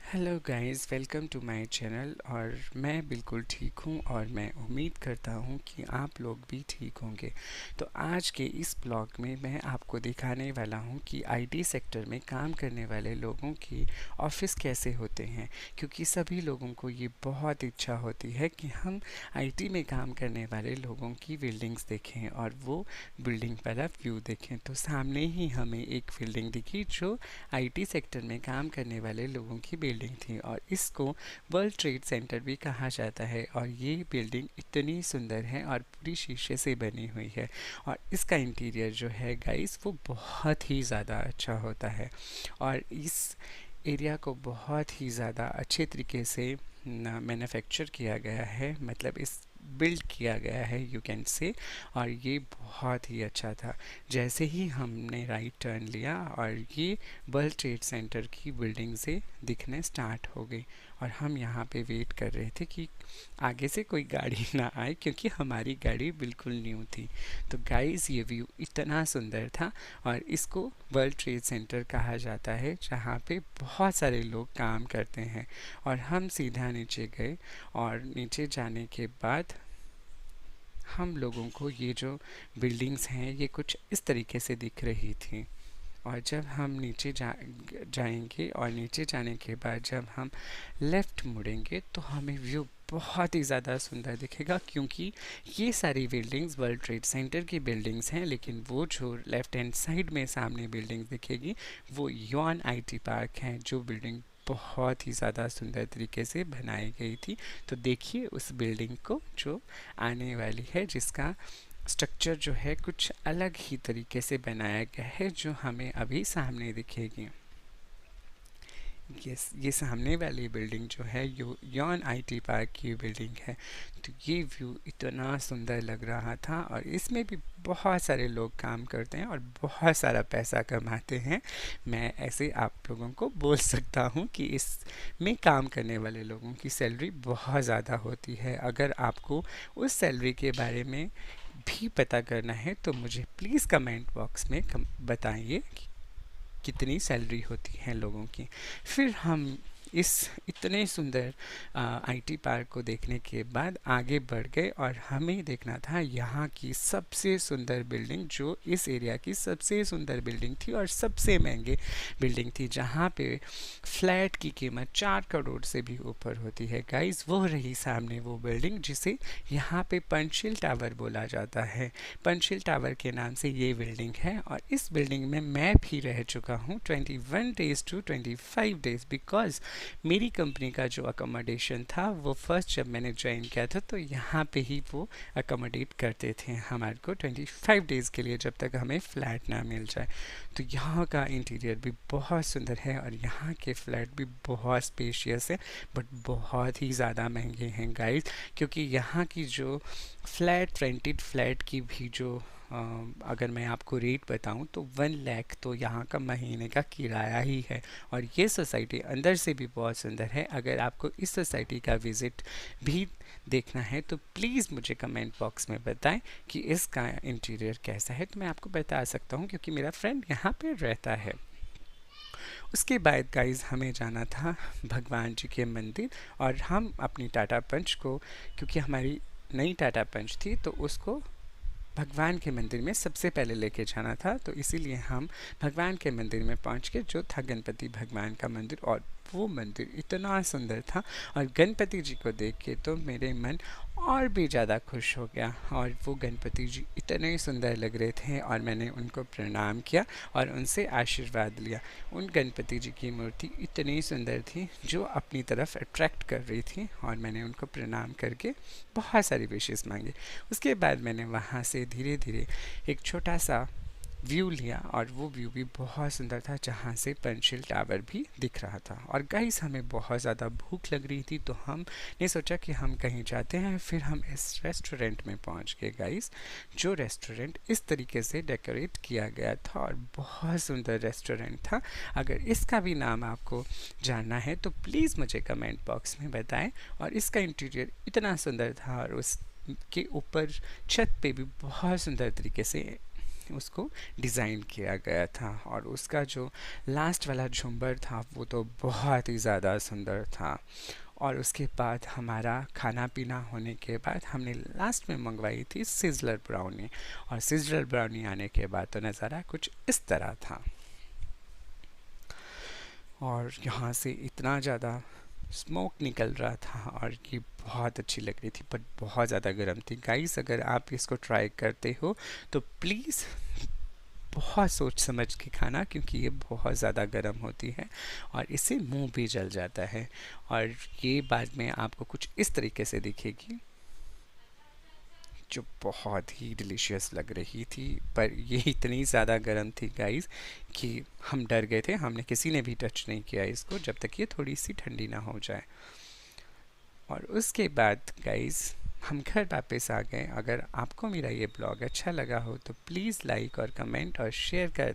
Hello guys, welcome to my channel. और मैं बिल्कुल ठीक हूँ और मैं उम्मीद करता हूँ कि आप लोग भी ठीक होंगे। तो आज के इस ब्लॉग में मैं आपको दिखाने वाला हूँ कि आईटी सेक्टर में काम करने वाले लोगों की ऑफिस कैसे होते हैं, क्योंकि सभी लोगों को ये बहुत इच्छा होती है कि हम आईटी में काम करने वाले लोगों की बिल्डिंग्स देखें और वो बिल्डिंग वाला व्यू देखें। तो सामने ही हमें एक बिल्डिंग दिखी जो आईटी सेक्टर में काम करने वाले लोगों की बिल्डिंग थी, और इसको वर्ल्ड ट्रेड सेंटर भी कहा जाता है। और ये बिल्डिंग इतनी सुंदर है और पूरी शीशे से बनी हुई है, और इसका इंटीरियर जो है गाइस वो बहुत ही ज़्यादा अच्छा होता है। और इस एरिया को बहुत ही ज़्यादा अच्छे तरीके से मैन्युफैक्चर किया गया है, मतलब इस बिल्ड किया गया है यू कैन से। और ये बहुत ही अच्छा था। जैसे ही हमने राइट टर्न लिया और ये वर्ल्ड ट्रेड सेंटर की बिल्डिंग से दिखने स्टार्ट हो गई, और हम यहाँ पे वेट कर रहे थे कि आगे से कोई गाड़ी ना आए, क्योंकि हमारी गाड़ी बिल्कुल न्यू थी। तो गाइस ये व्यू इतना सुंदर था, और इसको वर्ल्ड ट्रेड सेंटर कहा जाता है, जहाँ पे बहुत सारे लोग काम करते हैं। और हम सीधा नीचे गए, और नीचे जाने के बाद हम लोगों को ये जो बिल्डिंग्स हैं ये कुछ इस तरीके से दिख रही थी। और जब हम नीचे जाएंगे, और नीचे जाने के बाद जब हम लेफ़्ट मुड़ेंगे, तो हमें व्यू बहुत ही ज़्यादा सुंदर दिखेगा, क्योंकि ये सारी बिल्डिंग्स वर्ल्ड ट्रेड सेंटर की बिल्डिंग्स हैं। लेकिन वो जो लेफ़्ट हैंड साइड में सामने बिल्डिंग दिखेगी वो यॉन आईटी पार्क है, जो बिल्डिंग बहुत ही ज़्यादा सुंदर तरीके से बनाई गई थी। तो देखिए उस बिल्डिंग को जो आने वाली है, जिसका स्ट्रक्चर जो है कुछ अलग ही तरीके से बनाया गया है, जो हमें अभी सामने दिखेगी। ये सामने वाली बिल्डिंग जो है यॉन आईटी पार्क की बिल्डिंग है। तो ये व्यू इतना सुंदर लग रहा था, और इसमें भी बहुत सारे लोग काम करते हैं और बहुत सारा पैसा कमाते हैं। मैं ऐसे आप लोगों को बोल सकता हूँ कि इसमें काम करने वाले लोगों की सैलरी बहुत ज़्यादा होती है। अगर आपको उस सैलरी के बारे में भी पता करना है तो मुझे प्लीज़ कमेंट बॉक्स में बताइए कि कितनी सैलरी होती है लोगों की। फिर हम इस इतने सुंदर आईटी पार्क को देखने के बाद आगे बढ़ गए, और हमें देखना था यहाँ की सबसे सुंदर बिल्डिंग, जो इस एरिया की सबसे सुंदर बिल्डिंग थी और सबसे महंगी बिल्डिंग थी, जहाँ पे फ्लैट की कीमत 4 करोड़ से भी ऊपर होती है। गाइस वो रही सामने वो बिल्डिंग जिसे यहाँ पे पंचशील टावर बोला जाता है। पंचशील टावर के नाम से ये बिल्डिंग है, और इस बिल्डिंग में मैं भी रह चुका हूँ 21 डेज़ टू 25 डेज़, बिकॉज मेरी कंपनी का जो अकोमोडेशन था वो फर्स्ट जब मैंने ज्वाइन किया था तो यहाँ पे ही वो अकोमोडेट करते थे हमारे को 25 डेज़ के लिए, जब तक हमें फ़्लैट ना मिल जाए। तो यहाँ का इंटीरियर भी बहुत सुंदर है, और यहाँ के फ्लैट भी बहुत स्पेशियस है, बट बहुत ही ज़्यादा महंगे हैं गाइस। क्योंकि यहाँ की जो रेंटेड फ्लैट की भी जो अगर मैं आपको रेट बताऊं तो 1 लाख तो यहाँ का महीने का किराया ही है। और ये सोसाइटी अंदर से भी बहुत सुंदर है। अगर आपको इस सोसाइटी का विज़िट भी देखना है तो प्लीज़ मुझे कमेंट बॉक्स में बताएं कि इसका इंटीरियर कैसा है, तो मैं आपको बता सकता हूँ, क्योंकि मेरा फ्रेंड यहाँ पे रहता है। उसके बाद गाइस हमें जाना था भगवान जी के मंदिर, और हम अपनी टाटा पंच को, क्योंकि हमारी नई टाटा पंच थी, तो उसको भगवान के मंदिर में सबसे पहले लेके जाना था। तो इसीलिए हम भगवान के मंदिर में पहुंच के, जो था गणपति भगवान का मंदिर, और वो मंदिर इतना सुंदर था, और गणपति जी को देख के तो मेरे मन और भी ज़्यादा खुश हो गया। और वो गणपति जी इतने सुंदर लग रहे थे, और मैंने उनको प्रणाम किया और उनसे आशीर्वाद लिया। उन गणपति जी की मूर्ति इतनी सुंदर थी जो अपनी तरफ अट्रैक्ट कर रही थी, और मैंने उनको प्रणाम करके बहुत सारी विशेष मांगी। उसके बाद मैंने वहाँ से धीरे धीरे एक छोटा सा व्यू लिया, और वो व्यू भी बहुत सुंदर था, जहाँ से पंचशील टावर भी दिख रहा था। और गाइस हमें बहुत ज़्यादा भूख लग रही थी, तो हमने सोचा कि हम कहीं जाते हैं। फिर हम इस रेस्टोरेंट में पहुंच गए गाइस, जो रेस्टोरेंट इस तरीके से डेकोरेट किया गया था, और बहुत सुंदर रेस्टोरेंट था। अगर इसका भी नाम आपको जानना है तो प्लीज़ मुझे कमेंट बॉक्स में बताएं। और इसका इंटीरियर इतना सुंदर था, और उस के ऊपर छत पे भी बहुत सुंदर तरीके से उसको डिज़ाइन किया गया था। और उसका जो लास्ट वाला झुम्बर था वो तो बहुत ही ज़्यादा सुंदर था। और उसके बाद हमारा खाना पीना होने के बाद हमने लास्ट में मंगवाई थी सिज़लर ब्राउनी। और सिज़लर ब्राउनी आने के बाद तो नज़ारा कुछ इस तरह था। और यहाँ से इतना ज़्यादा स्मोक निकल रहा था और ये बहुत अच्छी लग रही थी, बट बहुत ज़्यादा गर्म थी। गाइस, अगर आप इसको ट्राई करते हो तो प्लीज़ बहुत सोच समझ के खाना, क्योंकि ये बहुत ज़्यादा गर्म होती है और इससे मुंह भी जल जाता है। और ये बाद में आपको कुछ इस तरीके से दिखेगी, जो बहुत ही डिलीशियस लग रही थी। पर ये इतनी ज़्यादा गर्म थी गाइस कि हम डर गए थे। हमने किसी ने भी टच नहीं किया इसको जब तक ये थोड़ी सी ठंडी ना हो जाए। और उसके बाद गाइस हम घर वापस आ गए। अगर आपको मेरा ये ब्लॉग अच्छा लगा हो तो प्लीज़ लाइक और कमेंट और शेयर कर